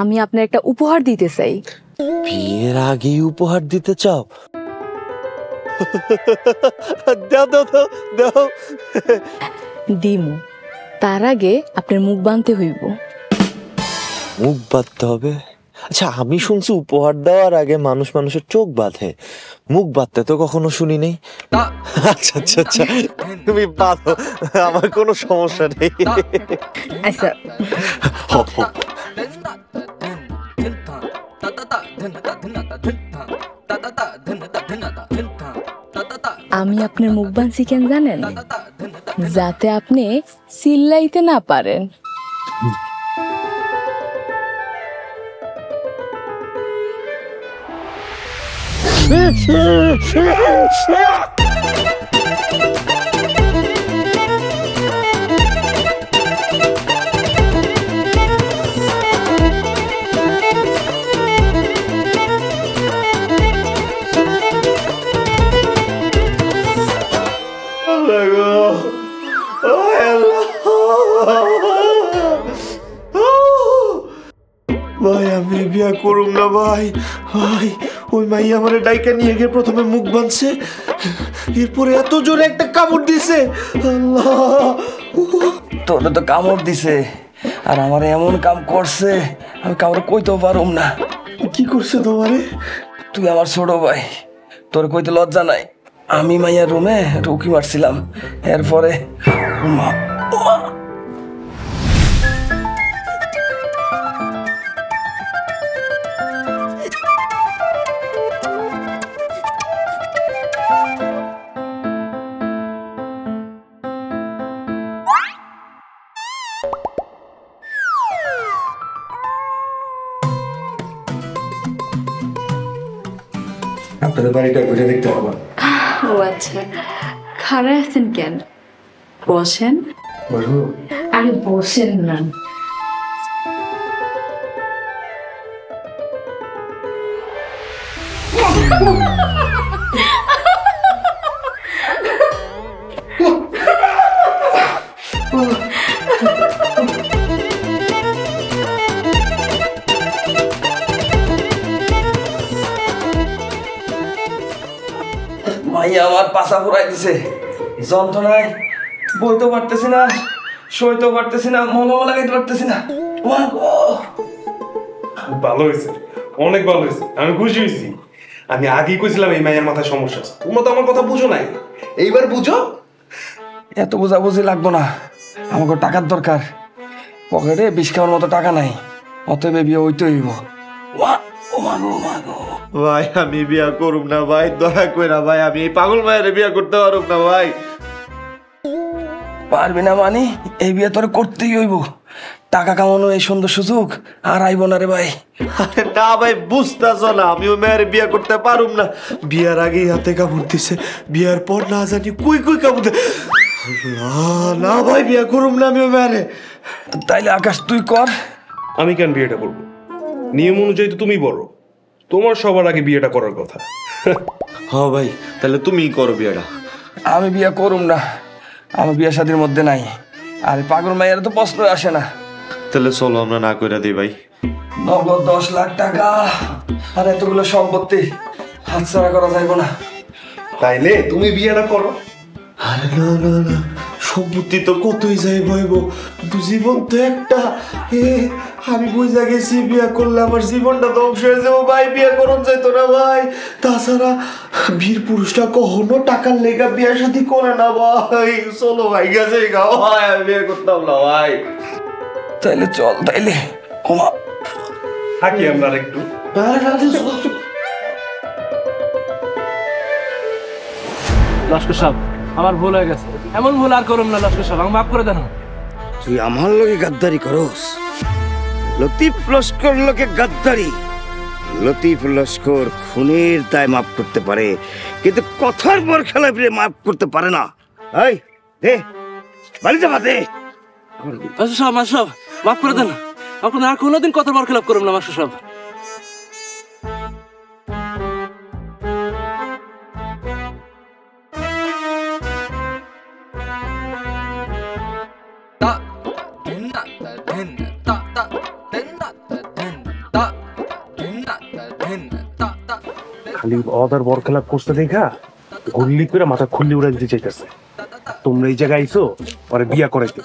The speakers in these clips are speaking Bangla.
আমি আপনার একটা উপহার দিতে চাই। বিয়ের আগে উপহার দিতে চাও? দাও দাও দাও দাও। দিমু, তার আগে আপনার মুখ বাঁধতে হইব। মুখ বাঁধতে হবে? আচ্ছা, আমি শুনছি উপহার দেওয়ার আগে মানুষ মানুষের চোখ বাঁধে, মুখ বাঁধতে তো কখনো শুনি নেই। আচ্ছা আচ্ছা আচ্ছা, তুমি বাঁধো, আমার কোনো সমস্যা নেই। আচ্ছা, আমি আপনার মুখ বাঁধছি কেন জানেন? যাতে আপনি চিল্লাইতে না পারেন। ভাই আমি বিয়া করুম না ভাই। ভাই ওই মাই আমার ডাইকা নিয়ে গিয়ে প্রথমে মুখ বাঁধছে, এরপরে এত জোরে একটা কামড় দিছে। আল্লাহ, তোরে তো কামড় দিছে আর আমার এমন কাম করছে আমি কামড় কইতেও পারুম না। কি করছে তোমারে? তুই আমার ছোট ভাই, তোর কইতে লজ্জা নাই। আমি মাইয়ার রুমে রুকি মারছিলাম, এরপরে উমা উমা আপনাদের বাড়িটা ঘুরে দেখতে পাবো। ও আচ্ছা, খাড়া আছেন কেন? বসেন। বসবো? আরে বসেন না। মাইয়া আমার পাছা পুরাই দিছে, যন্ত্রণায় বইতেও পারতেছি না, সইতেও পারতেছি না, মলমও লাগাইতে পারতেছি না। মা গো, ভালো হয়েছে, অনেক ভালো হয়েছে, আমি খুশি হয়েছি। আমি আগেই কইছিলাম এই মায়ের মাথায় সমস্যা আছে। তোমরা তো আমার কথা বুঝো নাই, এইবার বুঝো। এত বোঝাবুঝি লাগবো না, আমাকে টাকার দরকার। পকেটে 20 খাওয়ার মতো টাকা নাই, অতএব বিয়ে হইতে হইব। ভাই আমি বিয়া করুম না ভাই, দয়া কইরা ভাই, আমি এই পাগল মায়ের বিয়া করতে পারুম না ভাই। পারবি না মানে? এই বিয়ে তোর করতেই হইব। টাকা কামানো এই সুন্দর সুযোগ আর আইব না রে ভাই। আরে না ভাই, বুঝতেছ না, আমি ওই মেয়ের বিয়া করতে পারুম না। বিয়ার আগেই হাতে কামড় দিছে, বিয়ার পর না জানি কুই কুই কামড় দে। না ভাই, বিয়া করুম না আমি ওই মেয়েরে। তাইলে আকাশ তুই কর। আমি কেন বিয়েটা করবো? নিয়ম অনুযায়ী তো তুমি বড়, তোমার সবার আগে বিয়েটা করার কথা। হ্যাঁ ভাই, তাহলে তুমিই করো বিয়াটা। আমি বিয়ে করুম না, আমি বিয়ে শাদির মধ্যে নাই। আর পাগল মাইয়ার তো প্রশ্ন আসে না। তাহলে চলো আমরা না কইরা দিই ভাই। নগদ 10 লাখ টাকা আর এতগুলো সম্পত্তি হাতছাড়া করা যাইব না। তাইলে তুমি বিয়েটা করো। আরে না না না, সম্পত্তি তো কতই যাই ভাইব, কিন্তু জীবন তো একটা। আমি বুঝা গেছি বিয়া করলে আমার জীবনটা ধ্বংস হয়ে যাবো ভাই, বিয়া করুন যাইতো না ভাই। তাছাড়া বীর পুরুষটা কখনো টাকার লেগা বিয়া শাদী করে না ভাই। চলো ভাই, গেছে গাও ভাই, আমি বিয়ে করতাম না ভাই। তাইলে চল, তাইলে ওমা থাকি আমরা আর একটু। লস্কর সাহেব, আমার ভুল হয়ে গেছে, এমন ভুল আর করুম না। লস্কর সাহেব, আমাকে মাফ করে দেন। তুই আমার লোকে গাদ্দারি করস? লতিফ লস্কর লোকে গাদ্দারি? লতিফ লস্কর খুনের দায় মাফ করতে পারে, কিন্তু কথার পর খেলা ফিরে মাফ করতে পারে না। এই দে বাড়ি যাবা, দে। মাস্টার সাহেব, মাস্টার সাহেব, মাফ করে দেন। আপনি আর কোনোদিন কত বার খেলাপ করুন না মাস্টার সাহেব। খালি অদার বর খেলা করতে দেখা গুল্লি করে মাথা খুল্লি উড়াই দিতে চাইতেছে। তোমরা এই জায়গায় আইছো পরে বিয়া করাইতে,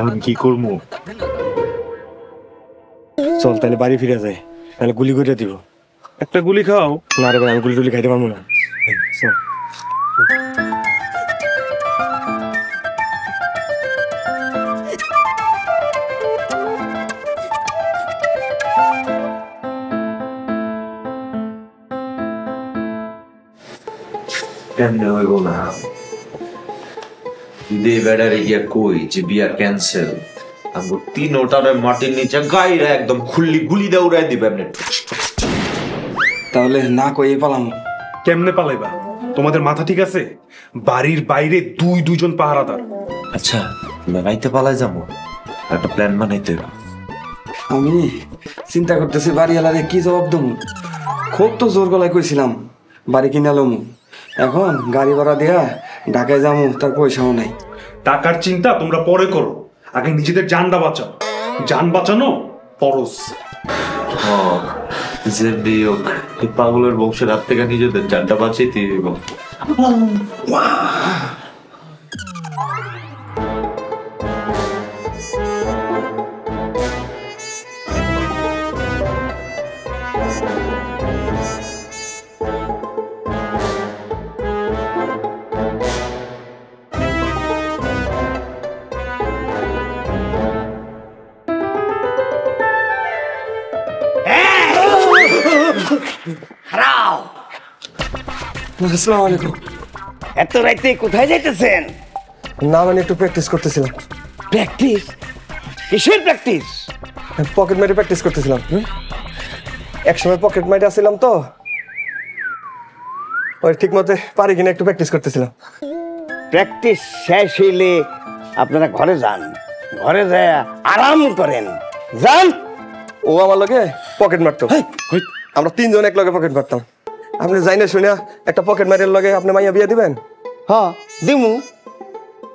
আমি কি করবো? চল তাহলে বাড়ি ফিরে যায়, তাহলে গুলি করে দিব। একটা গুলি খাও। না রে ভাই, আমি গুলি টুলি খাইতে পারবো না। চল। কেমনে হইব না? দে বেড়ারে গিয়া কই যে বিয়া ক্যান্সেল, আমগো তিনোটারে মাটির নিচে গাইরা একদম খুল্লি গুলি দা উড়াই দিবে এমনি। তাহলে না কই পালাম? কেমনে পালাইবা? তোমাদের মাথা ঠিক আছে? বাড়ির বাইরে দুইজন পাহারাদার। আচ্ছা রাইতে পালাই যাবো, একটা প্ল্যান বানাইতে হবে। আমি চিন্তা করতেছি বাড়িওয়ালারে কি জবাব দেবো। খুব তো জোর গলায় কইছিলাম বাড়ি কিনে লমু, এখন গাড়ি ভাড়া দিয়া ঢাকায় যাবো, তার পয়সাও নাই। টাকার চিন্তা তোমরা পরে করো, আগে নিজেদের জানটা বাঁচাও। জান বাঁচানো ফরজ। যে হোক এই পাগলের বংশের হাত থেকে নিজেদের জানটা বাঁচাইতে দিব। আসসালামু আলাইকুম। এত রাইতে কোথায় যাইতেছেন? না মানে একটু প্র্যাকটিস করতেছিলাম। প্র্যাকটিস? কিসের প্র্যাকটিস? পকেট মারি প্র্যাকটিস করতেছিলাম। একসময় পকেট মারি আসছিলাম তো, ওই ঠিক মতো পারি কিনা একটু প্র্যাকটিস করতেছিলাম। প্র্যাকটিস শেষ হইলে আপনারা ঘরে যান, ঘরে যায় আরাম করেন। যান। ও আমার লগে পকেট মারতো, আমরা তিনজন এক লগে পকেট মারতাম। আপনি যাই না শুনে একটা পকেট মারের লগে আপনি মাইয়া বিয়া দিবেন? হ্যাঁ দিমু।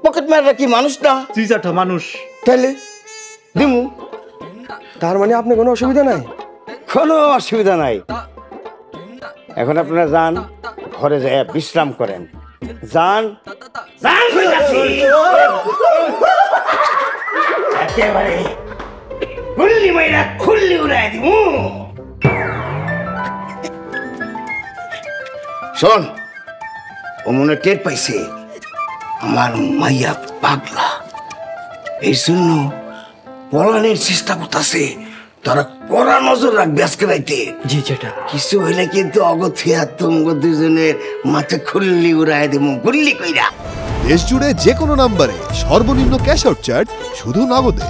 পকেট মাররা কি মানুষ না? চিজাটা মানুষ। তাইলে দিমু। তার মানে আপনি কোনো অসুবিধা নাই? কোনো অসুবিধা নাই। এখন আপনারা যান, ঘরে যায় বিশ্রাম করেন। যান যান কইতাছি। একেবারে গুল্লি মাইরা খুল্লি উড়াই দিমু। শোন, ও মনে টের পাইছে আমার মাইয়া পাগলা, এই জন্য পলানের চেষ্টা করতেছে। তারা কড়া নজর রাখবে আজকে রাইতে। জি যেটা কিছু হইলে কিন্তু অগথিয়া তোমগো দুজনের মাথা খুল্লি উড়াই দেবো গুল্লি কইরা। দেশ জুড়ে যে কোনো নাম্বারে সর্বনিম্ন ক্যাশ আউট চার্জ শুধু নগদে।